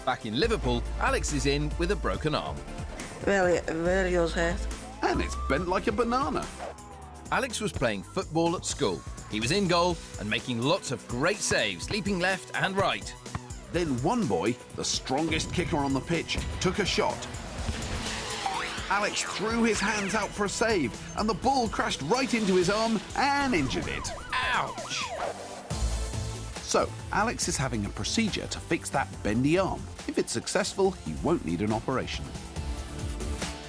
Back in Liverpool, Alex is in with a broken arm. Really yours hurt. And it's bent like a banana. Alex was playing football at school. He was in goal and making lots of great saves, leaping left and right. Then one boy, the strongest kicker on the pitch, took a shot. Alex threw his hands out for a save, and the ball crashed right into his arm and injured it. Ouch! So, Alex is having a procedure to fix that bendy arm. If it's successful, he won't need an operation.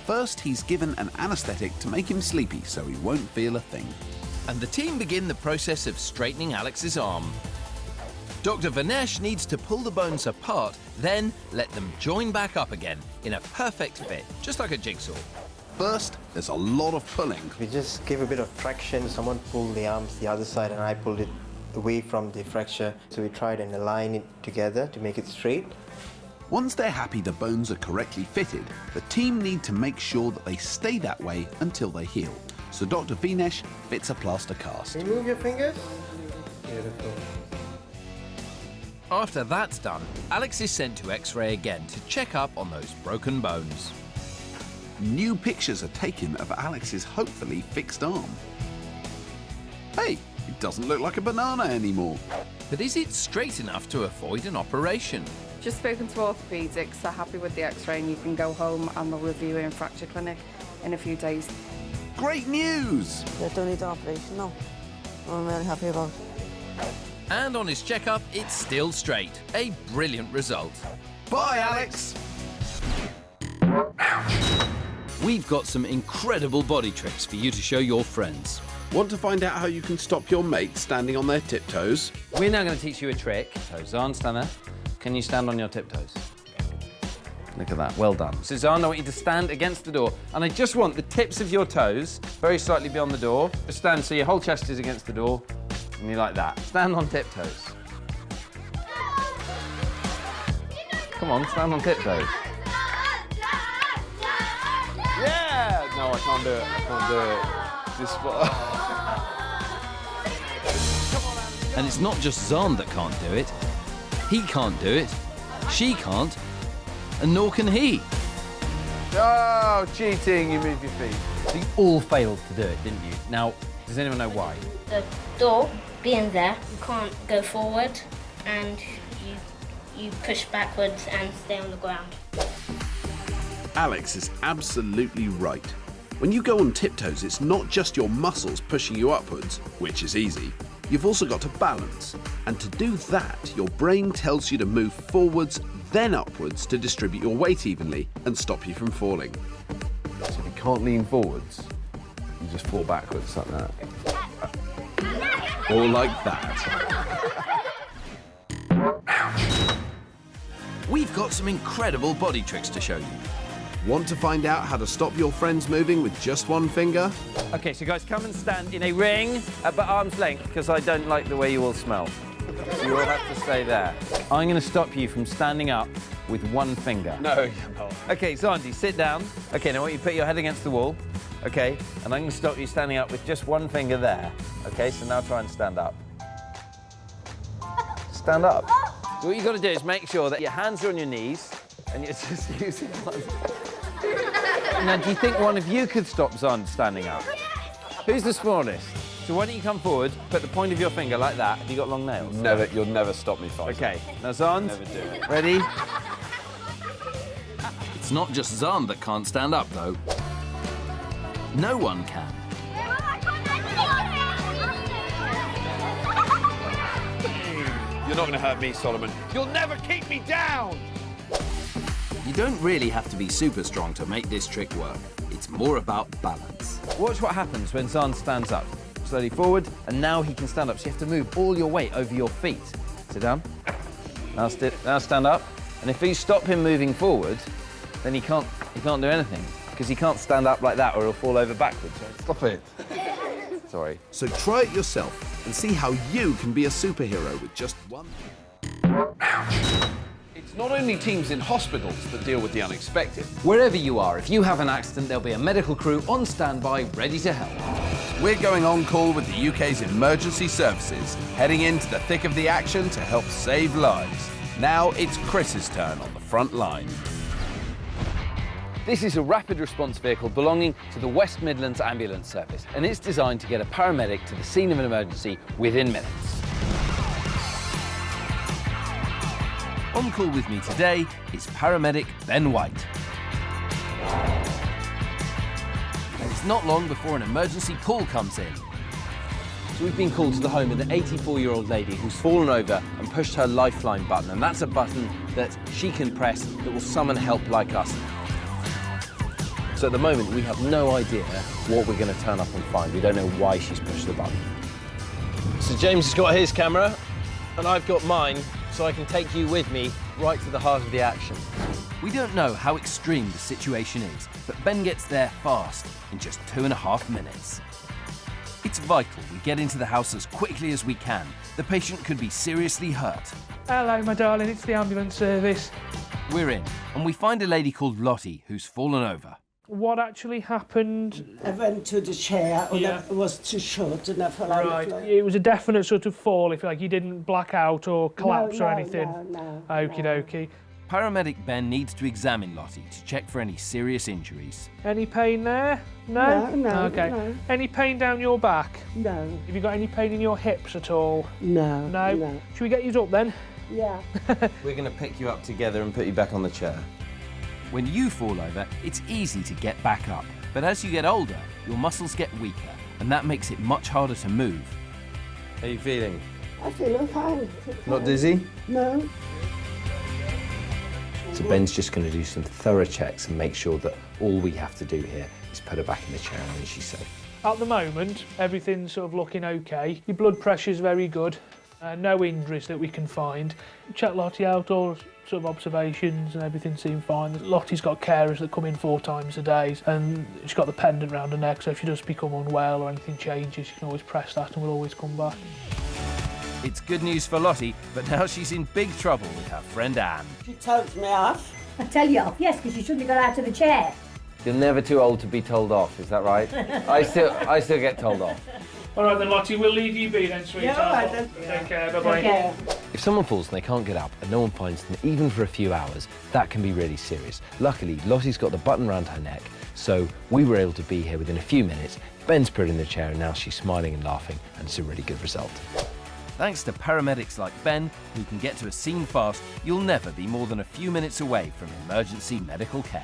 First, he's given an anaesthetic to make him sleepy so he won't feel a thing. And the team begin the process of straightening Alex's arm. Dr. Vinesh needs to pull the bones apart, then let them join back up again in a perfect fit, just like a jigsaw. First, there's a lot of pulling. We just give a bit of traction. Someone pulled the arms the other side and I pulled it away from the fracture. So we tried and align it together to make it straight. Once they're happy the bones are correctly fitted, the team need to make sure that they stay that way until they heal. So Dr. Vinesh fits a plaster cast. Remove your fingers. Beautiful. After that's done, Alex is sent to X-ray again to check up on those broken bones. New pictures are taken of Alex's hopefully fixed arm. Hey, it doesn't look like a banana anymore. But is it straight enough to avoid an operation? Just spoken to orthopaedics, they're happy with the X-ray and you can go home and they'll review it in fracture clinic in a few days. Great news! They don't need an operation, no. I'm really happy about it. And on his checkup, it's still straight. A brilliant result. Bye, Alex! We've got some incredible body tricks for you to show your friends. Want to find out how you can stop your mate standing on their tiptoes? We're now going to teach you a trick. So, Xand, stand there. Can you stand on your tiptoes? Look at that, well done. So, Xand, I want you to stand against the door, and I just want the tips of your toes very slightly beyond the door. Just stand so your whole chest is against the door, and you're like that. Stand on tiptoes. Come on, stand on tiptoes. Yeah! No, I can't do it. I can't do it. This And it's not just Xand that can't do it. He can't do it. She can't. And nor can he. Oh, cheating, you move your feet. So you all failed to do it, didn't you? Now, does anyone know why? The door being there, you can't go forward and you push backwards and stay on the ground. Alex is absolutely right. When you go on tiptoes, it's not just your muscles pushing you upwards, which is easy. You've also got to balance. And to do that, your brain tells you to move forwards, then upwards to distribute your weight evenly and stop you from falling. So if you can't lean forwards, you just fall backwards like that. Or like that. We've got some incredible body tricks to show you. Want to find out how to stop your friends moving with just one finger? Okay, so guys, come and stand in a ring, but arm's length, because I don't like the way you all smell. So you all have to stay there. I'm going to stop you from standing up with one finger. No, you're not. Okay, Xandi, sit down. Okay, now I want you to put your head against the wall. Okay, and I'm going to stop you standing up with just one finger there. Okay, so now try and stand up. Stand up. So what you've got to do is make sure that your hands are on your knees and you're just using one. Now, do you think one of you could stop Xand standing up? Who's the smallest? So why don't you come forward, put the point of your finger like that. Have you got long nails? Never, you'll never stop me fighting. Okay, now Xand, Never do. ready? It's not just Xand that can't stand up, though. No one can. You're not going to hurt me, Solomon. You'll never keep me down! You don't really have to be super strong to make this trick work. It's more about balance. Watch what happens when Xand stands up. Slowly forward, and now he can stand up. So you have to move all your weight over your feet. Sit down. Now stand up. And if you stop him moving forward, then he can't do anything, because he can't stand up like that or he'll fall over backwards. Stop it. Sorry. So try it yourself and see how you can be a superhero with just one. It's not only teams in hospitals that deal with the unexpected. Wherever you are, if you have an accident, there'll be a medical crew on standby, ready to help. We're going on call with the UK's emergency services, heading into the thick of the action to help save lives. Now it's Chris's turn on the front line. This is a rapid response vehicle belonging to the West Midlands Ambulance Service, and it's designed to get a paramedic to the scene of an emergency within minutes. On call with me today is paramedic Ben White. And it's not long before an emergency call comes in. So we've been called to the home of an 84-year-old lady who's fallen over and pushed her lifeline button, and that's a button that she can press that will summon help like us. So at the moment, we have no idea what we're going to turn up and find. We don't know why she's pushed the button. So James has got his camera, and I've got mine, so I can take you with me right to the heart of the action. We don't know how extreme the situation is, but Ben gets there fast, in just 2.5 minutes. It's vital we get into the house as quickly as we can. The patient could be seriously hurt. Hello, my darling, it's the ambulance service. We're in, and we find a lady called Lottie who's fallen over. What actually happened? I went to the chair and it was too short and I fell on the floor. It was a definite sort of fall, if you like. You didn't black out or collapse or anything? No. Okie dokie. Paramedic Ben needs to examine Lottie to check for any serious injuries. Any pain there? No? No. Okay. No. Any pain down your back? No. Have you got any pain in your hips at all? No. No? Should we get you up then? Yeah. We're going to pick you up together and put you back on the chair. When you fall over, it's easy to get back up. But as you get older, your muscles get weaker, and that makes it much harder to move. How are you feeling? I feel fine. Not dizzy? No. So Ben's just going to do some thorough checks and make sure that all we have to do here is put her back in the chair and she's safe. At the moment, everything's sort of looking okay. Your blood pressure's very good. No injuries that we can find. Check Lottie out, all sort of observations and everything seemed fine. Lottie's got carers that come in 4 times a day and she's got the pendant round her neck, so if she does become unwell or anything changes, you can always press that and we'll always come back. It's good news for Lottie, but now she's in big trouble with her friend Anne. She told me off. I tell you off, yes, because you shouldn't have got out of the chair. You're never too old to be told off, is that right? I still get told off. All right then, Lottie, we'll leave you be then, sweetheart. Yeah, all right then. Take care, bye-bye. If someone falls and they can't get up and no one finds them, even for a few hours, that can be really serious. Luckily, Lottie's got the button around her neck, so we were able to be here within a few minutes. Ben's put her in the chair and now she's smiling and laughing, and it's a really good result. Thanks to paramedics like Ben, who can get to a scene fast, you'll never be more than a few minutes away from emergency medical care.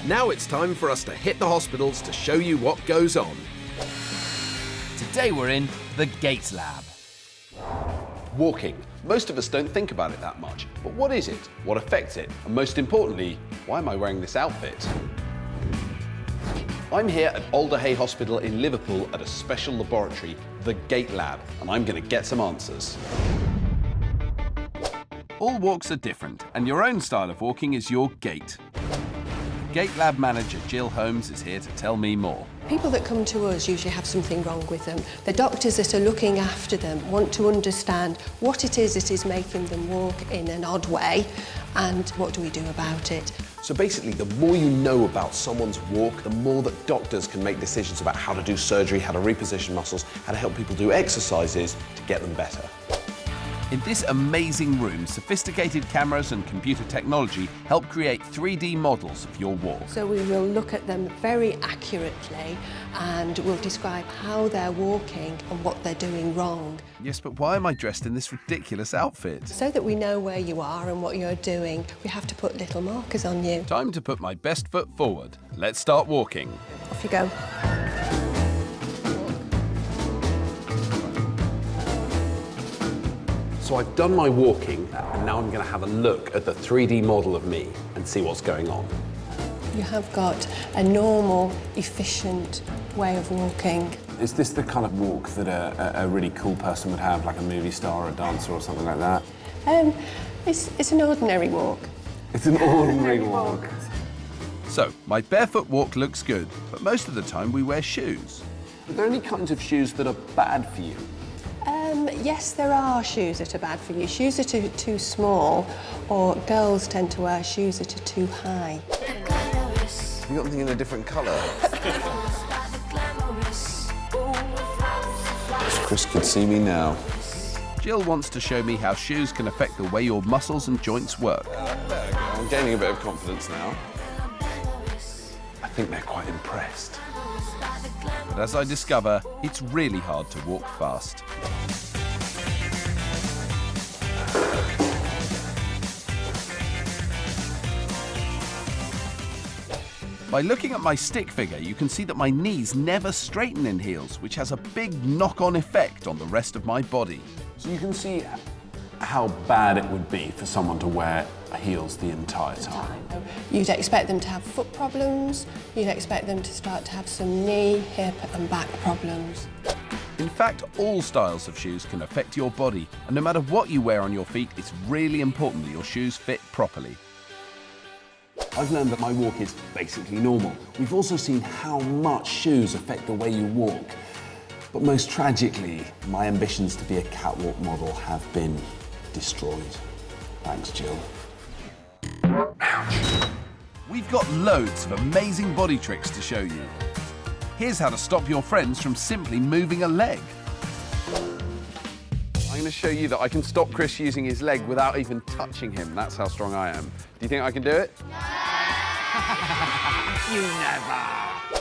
Now it's time for us to hit the hospitals to show you what goes on. Today we're in the Gait Lab. Walking. Most of us don't think about it that much, but what is it? What affects it? And most importantly, why am I wearing this outfit? I'm here at Alder Hey Hospital in Liverpool at a special laboratory, the Gait Lab, and I'm going to get some answers. All walks are different, and your own style of walking is your gait. Gait Lab manager Jill Holmes is here to tell me more. People that come to us usually have something wrong with them. The doctors that are looking after them want to understand what it is that is making them walk in an odd way and what do we do about it. So basically, the more you know about someone's walk, the more that doctors can make decisions about how to do surgery, how to reposition muscles, how to help people do exercises to get them better. In this amazing room, sophisticated cameras and computer technology help create 3D models of your walk. So we will look at them very accurately and we'll describe how they're walking and what they're doing wrong. Yes, but why am I dressed in this ridiculous outfit? So that we know where you are and what you're doing, we have to put little markers on you. Time to put my best foot forward. Let's start walking. Off you go. So I've done my walking, and now I'm going to have a look at the 3D model of me and see what's going on. You have got a normal, efficient way of walking. Is this the kind of walk that a really cool person would have, like a movie star or a dancer or something like that? It's an ordinary walk. It's an ordinary walk. So, my barefoot walk looks good, but most of the time we wear shoes. Are there any kinds of shoes that are bad for you? Yes, there are shoes that are bad for you. Shoes that are too small, or girls tend to wear shoes that are too high. Have you got anything in a different colour? Chris could see me now. Jill wants to show me how shoes can affect the way your muscles and joints work. There we go. I'm gaining a bit of confidence now. I think they're quite impressed. But as I discover, it's really hard to walk fast. By looking at my stick figure, you can see that my knees never straighten in heels, which has a big knock-on effect on the rest of my body. So you can see how bad it would be for someone to wear heels the entire time. You'd expect them to have foot problems, you'd expect them to start to have some knee, hip and back problems. In fact, all styles of shoes can affect your body, and no matter what you wear on your feet, it's really important that your shoes fit properly. I've learned that my walk is basically normal. We've also seen how much shoes affect the way you walk. But most tragically, my ambitions to be a catwalk model have been destroyed. Thanks, Jill. We've got loads of amazing body tricks to show you. Here's how to stop your friends from simply moving a leg. I'm going to show you that I can stop Chris using his leg without even touching him. That's how strong I am. Do you think I can do it? You never.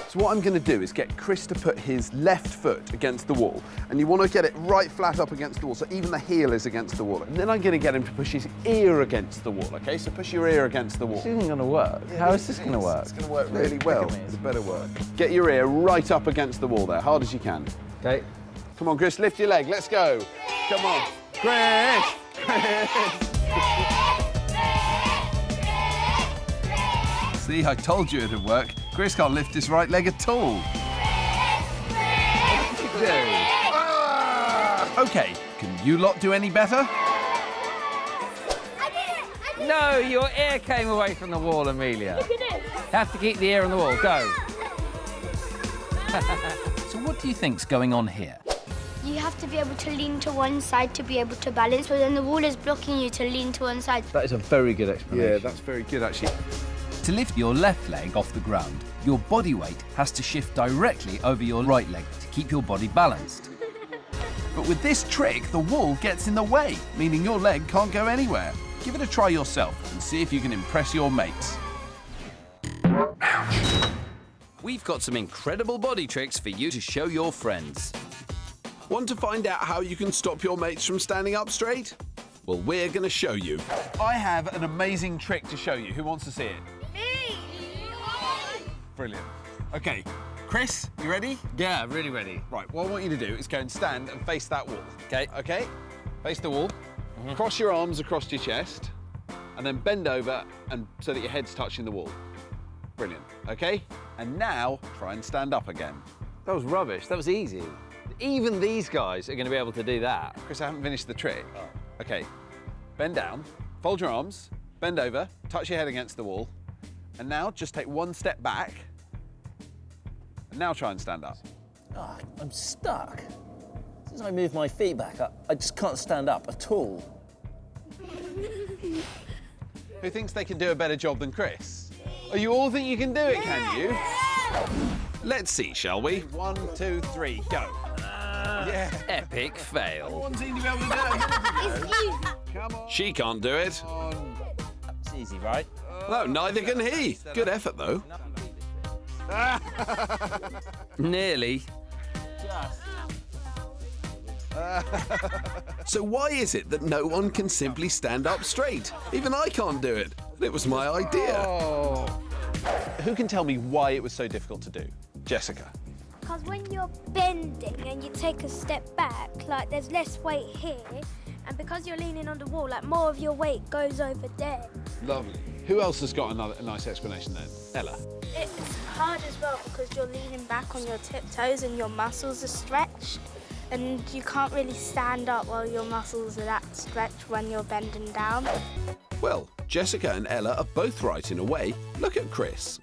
So what I'm going to do is get Chris to put his left foot against the wall, and you want to get it right flat up against the wall, so even the heel is against the wall. And then I'm going to get him to push his ear against the wall, okay? So push your ear against the wall. This isn't going to work. How is this going to work? It's going to work really well. It better work. Get your ear right up against the wall there, hard as you can. Okay. Come on, Chris, lift your leg. Let's go. Come on. Chris! See, I told you it'd work. Chris can't lift his right leg at all. Okay, can you lot do any better? No, your ear came away from the wall, Amelia. Look at this. Have to keep the ear on the wall. Go. So what do you think's going on here? You have to be able to lean to one side to be able to balance, but then the wall is blocking you to lean to one side. That is a very good explanation. Yeah, that's very good, actually. To lift your left leg off the ground, your body weight has to shift directly over your right leg to keep your body balanced. But with this trick, the wall gets in the way, meaning your leg can't go anywhere. Give it a try yourself and see if you can impress your mates. We've got some incredible body tricks for you to show your friends. Want to find out how you can stop your mates from standing up straight? Well, we're going to show you. I have an amazing trick to show you. Who wants to see it? Me! Brilliant. Okay, Chris, you ready? Yeah, really ready. Right, what I want you to do is go and stand and face that wall. Okay. Okay? Face the wall. Cross your arms across your chest, and then bend over and so that your head's touching the wall. Brilliant. Okay? And now, try and stand up again. That was rubbish. That was easy. Even these guys are going to be able to do that. Chris, I haven't finished the trick. Oh. Okay, bend down, fold your arms, bend over, touch your head against the wall, and now just take one step back, and now try and stand up. Oh, I'm stuck. Since I move my feet back, I just can't stand up at all. Who thinks they can do a better job than Chris? Oh, you all think you can do it, can you? Let's see, shall we? 1, 2, 3, go. Yeah. Epic fail. One seems to be able to do it. Come on. She can't do it. It's easy, right? No, neither can he. Good effort, though. Nearly. So why is it that no one can simply stand up straight? Even I can't do it. It was my idea. Oh. Who can tell me why it was so difficult to do? Jessica. Because when you're bending and you take a step back, like there's less weight here, and because you're leaning on the wall, like more of your weight goes over there. Lovely. Who else has got a nice explanation then? Ella. It's hard as well because you're leaning back on your tiptoes and your muscles are stretched, and you can't really stand up while your muscles are that stretched when you're bending down. Well, Jessica and Ella are both right in a way. Look at Chris.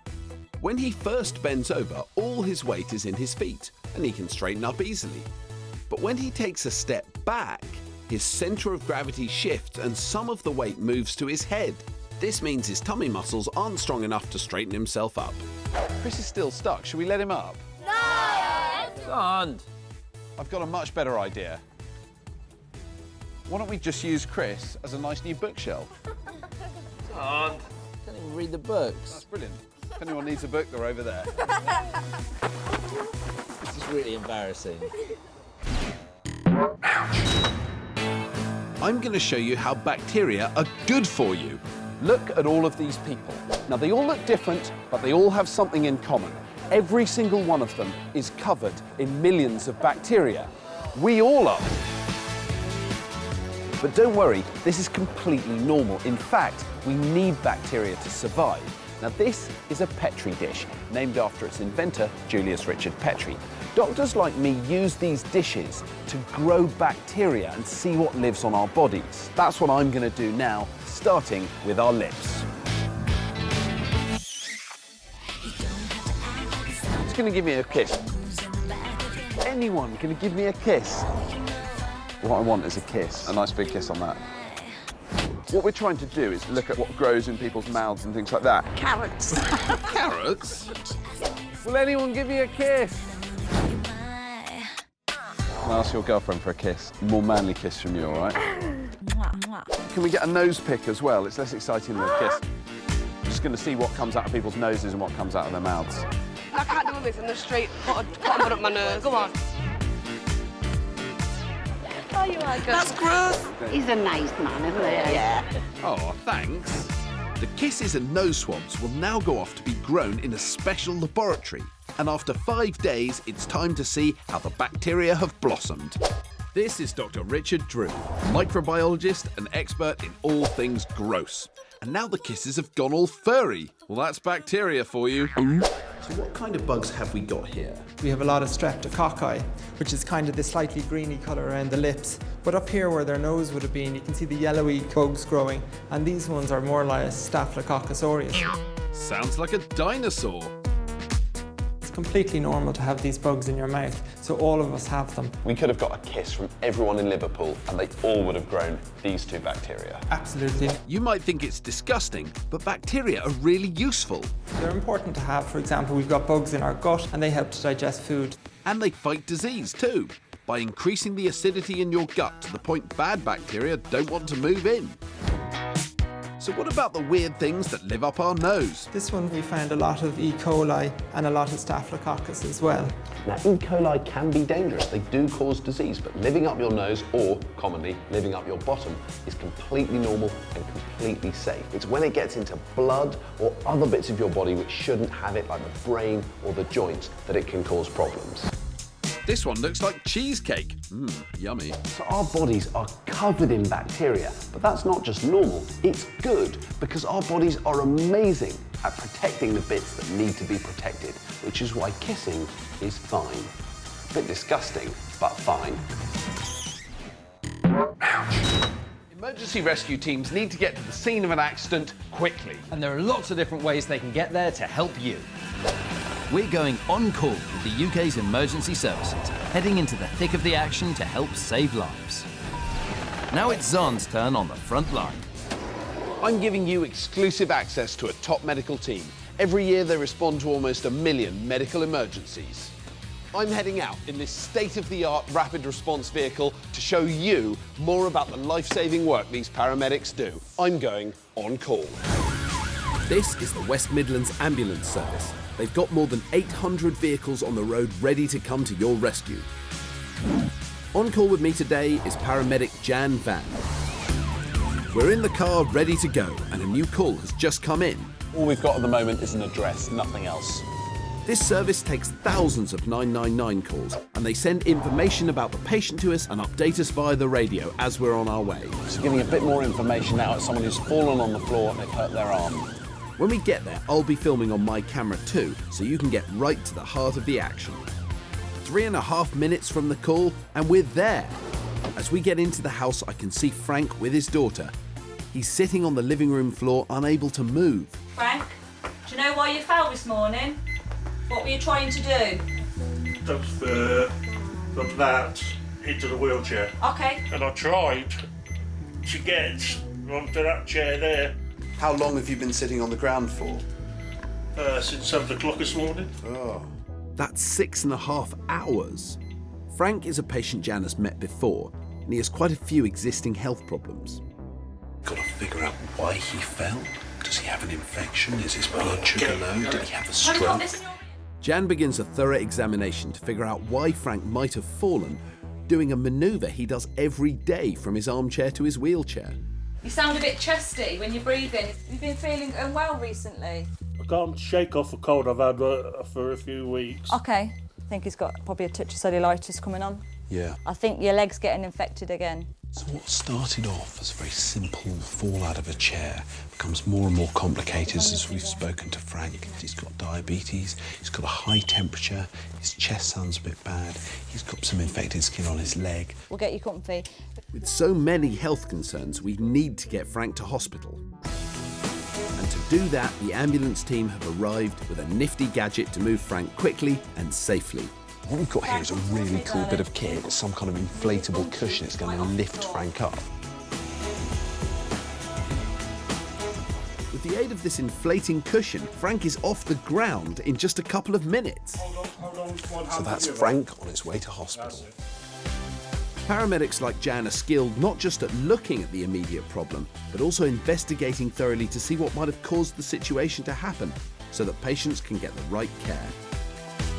When he first bends over, all his weight is in his feet, and he can straighten up easily. But when he takes a step back, his centre of gravity shifts and some of the weight moves to his head. This means his tummy muscles aren't strong enough to straighten himself up. Chris is still stuck. Should we let him up? No! Xand. I've got a much better idea. Why don't we just use Chris as a nice new bookshelf? Can't even read the books. That's brilliant. If anyone needs a book, they're over there. This is really embarrassing. I'm going to show you how bacteria are good for you. Look at all of these people. Now, they all look different, but they all have something in common. Every single one of them is covered in millions of bacteria. We all are. But don't worry, this is completely normal. In fact, we need bacteria to survive. Now, this is a Petri dish, named after its inventor, Julius Richard Petri. Doctors like me use these dishes to grow bacteria and see what lives on our bodies. That's what I'm going to do now, starting with our lips. Who's going to give me a kiss? Anyone going to give me a kiss? What I want is a kiss, a nice big kiss on that. What we're trying to do is look at what grows in people's mouths and things like that. Carrots. Carrots? Will anyone give me a kiss? I'll ask your girlfriend for a kiss. A more manly kiss from you, all right? Can we get a nose pick as well? It's less exciting than a kiss. I'm just going to see what comes out of people's noses and what comes out of their mouths. I can't do this in the street. Put up my nose. Go on. Oh, you are good. That's gross. He's a nice man, isn't he? Yeah. Oh, thanks. The kisses and nose swabs will now go off to be grown in a special laboratory. And after 5 days, it's time to see how the bacteria have blossomed. This is Dr. Richard Drew, microbiologist and expert in all things gross. And now the kisses have gone all furry. Well, that's bacteria for you. So what kind of bugs have we got here? We have a lot of streptococci, which is kind of the slightly greeny colour around the lips. But up here where their nose would have been, you can see the yellowy bugs growing. And these ones are more like Staphylococcus aureus. Sounds like a dinosaur. It's completely normal to have these bugs in your mouth, so all of us have them. We could have got a kiss from everyone in Liverpool and they all would have grown these two bacteria. Absolutely. You might think it's disgusting, but bacteria are really useful. They're important to have. For example, we've got bugs in our gut and they help to digest food. And they fight disease too, by increasing the acidity in your gut to the point bad bacteria don't want to move in. So what about the weird things that live up our nose? This one we found a lot of E. coli and a lot of Staphylococcus as well. Now, E. coli can be dangerous. They do cause disease, but living up your nose, or commonly living up your bottom, is completely normal and completely safe. It's when it gets into blood or other bits of your body which shouldn't have it, like the brain or the joints, that it can cause problems. This one looks like cheesecake. Yummy. So our bodies are covered in bacteria, but that's not just normal, it's good, because our bodies are amazing at protecting the bits that need to be protected, which is why kissing is fine. A bit disgusting, but fine. Emergency rescue teams need to get to the scene of an accident quickly. And there are lots of different ways they can get there to help you. We're going on call with the UK's emergency services, heading into the thick of the action to help save lives. Now it's Xand's turn on the front line. I'm giving you exclusive access to a top medical team. Every year they respond to almost 1 million medical emergencies. I'm heading out in this state-of-the-art rapid response vehicle to show you more about the life-saving work these paramedics do. I'm going on call. This is the West Midlands Ambulance Service. They've got more than 800 vehicles on the road ready to come to your rescue. On call with me today is paramedic Xand. We're in the car ready to go, and a new call has just come in. All we've got at the moment is an address, nothing else. This service takes thousands of 999 calls, and they send information about the patient to us and update us via the radio as we're on our way. So giving a bit more information now at someone who's fallen on the floor and they've hurt their arm. When we get there, I'll be filming on my camera too, so you can get right to the heart of the action. 3.5 minutes from the call, and we're there. As we get into the house, I can see Frank with his daughter. He's sitting on the living room floor, unable to move. Frank, do you know why you fell this morning? What were you trying to do? From that into the wheelchair. Okay. And I tried to get onto that chair there. How long have you been sitting on the ground for? Since 7 o'clock this morning. Oh. That's 6.5 hours. Frank is a patient Jan has met before, and he has quite a few existing health problems. Got to figure out why he fell. Does he have an infection? Is his blood sugar low? Did he have a stroke? Jan begins a thorough examination to figure out why Frank might have fallen, doing a manoeuvre he does every day from his armchair to his wheelchair. You sound a bit chesty when you're breathing. You've been feeling unwell recently. I can't shake off a cold I've had for a few weeks. Okay. I think he's got probably a touch of cellulitis coming on. Yeah. I think your leg's getting infected again. So what started off as a very simple fall out of a chair becomes more and more complicated as we've spoken to Frank. He's got diabetes, he's got a high temperature, his chest sounds a bit bad, he's got some infected skin on his leg. We'll get you comfy. With so many health concerns, we need to get Frank to hospital. And to do that, the ambulance team have arrived with a nifty gadget to move Frank quickly and safely. What we've got here is a really cool bit of kit. It's some kind of inflatable cushion. It's going to lift Frank up. With the aid of this inflating cushion, Frank is off the ground in just a couple of minutes. Hold on. So that's Frank on his way to hospital. Paramedics like Jan are skilled not just at looking at the immediate problem, but also investigating thoroughly to see what might have caused the situation to happen, so that patients can get the right care.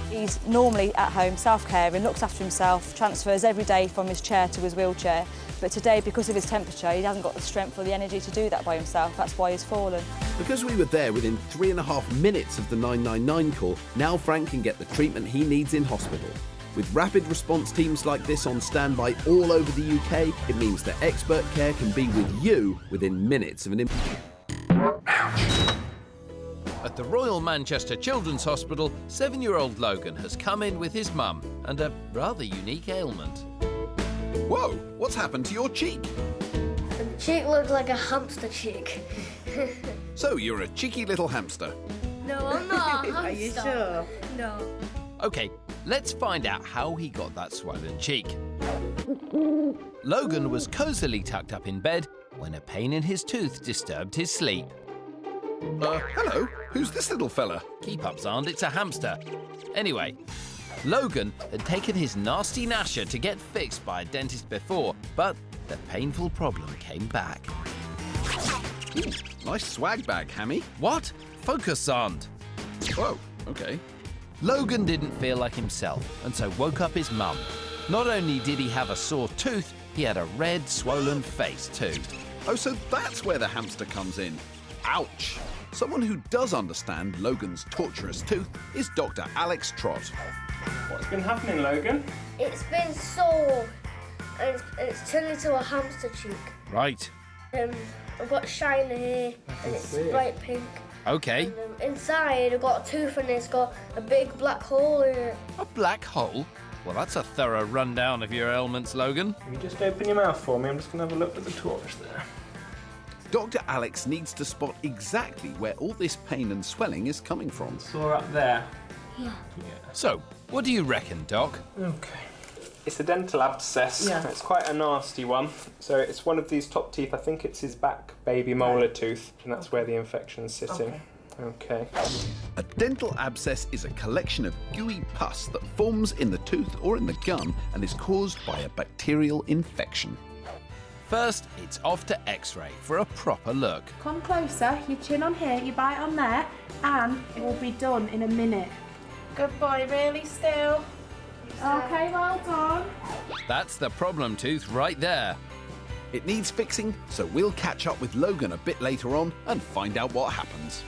He's normally at home, self-caring, looks after himself, transfers every day from his chair to his wheelchair. But today, because of his temperature, he hasn't got the strength or the energy to do that by himself. That's why he's fallen. Because we were there within 3.5 minutes of the 999 call, now Frank can get the treatment he needs in hospital. With rapid response teams like this on standby all over the UK, it means that expert care can be with you within minutes of an At the Royal Manchester Children's Hospital, 7-year-old Logan has come in with his mum and a rather unique ailment. Whoa, what's happened to your cheek? The cheek looked like a hamster cheek. So you're a cheeky little hamster. No, I'm not a hamster. Are you sure? No. Okay, let's find out how he got that swollen cheek. Logan was cosily tucked up in bed when a pain in his tooth disturbed his sleep. Hello, who's this little fella? Keep up, Xand, it's a hamster. Anyway, Logan had taken his nasty gnasher to get fixed by a dentist before, but the painful problem came back. Ooh, nice swag bag, Hammy. What? Focus, Xand. Whoa, okay. Logan didn't feel like himself, and so woke up his mum. Not only did he have a sore tooth, he had a red, swollen face too. Oh, so that's where the hamster comes in. Ouch! Someone who does understand Logan's torturous tooth is Dr. Alex Trott. What's been happening, Logan? It's been sore. And it's turned into a hamster cheek. Right. I've got shiny here, and it's bright pink. Okay. And, inside, I've got a tooth, and it's got a big black hole in it. A black hole? Well, that's a thorough rundown of your ailments, Logan. Can you just open your mouth for me? I'm just going to have a look at the torch there. Dr. Alex needs to spot exactly where all this pain and swelling is coming from. Sore up there. Yeah. So, what do you reckon, Doc? Okay. It's a dental abscess. Yeah. It's quite a nasty one. So it's one of these top teeth. I think it's his back baby molar tooth, and that's where the infection's sitting. Okay. A dental abscess is a collection of gooey pus that forms in the tooth or in the gum and is caused by a bacterial infection. First, it's off to X-ray for a proper look. Come closer, your chin on here, your bite on there, and it will be done in a minute. Good boy, really still. Okay, well done. That's the problem tooth right there. It needs fixing, so we'll catch up with Logan a bit later on and find out what happens.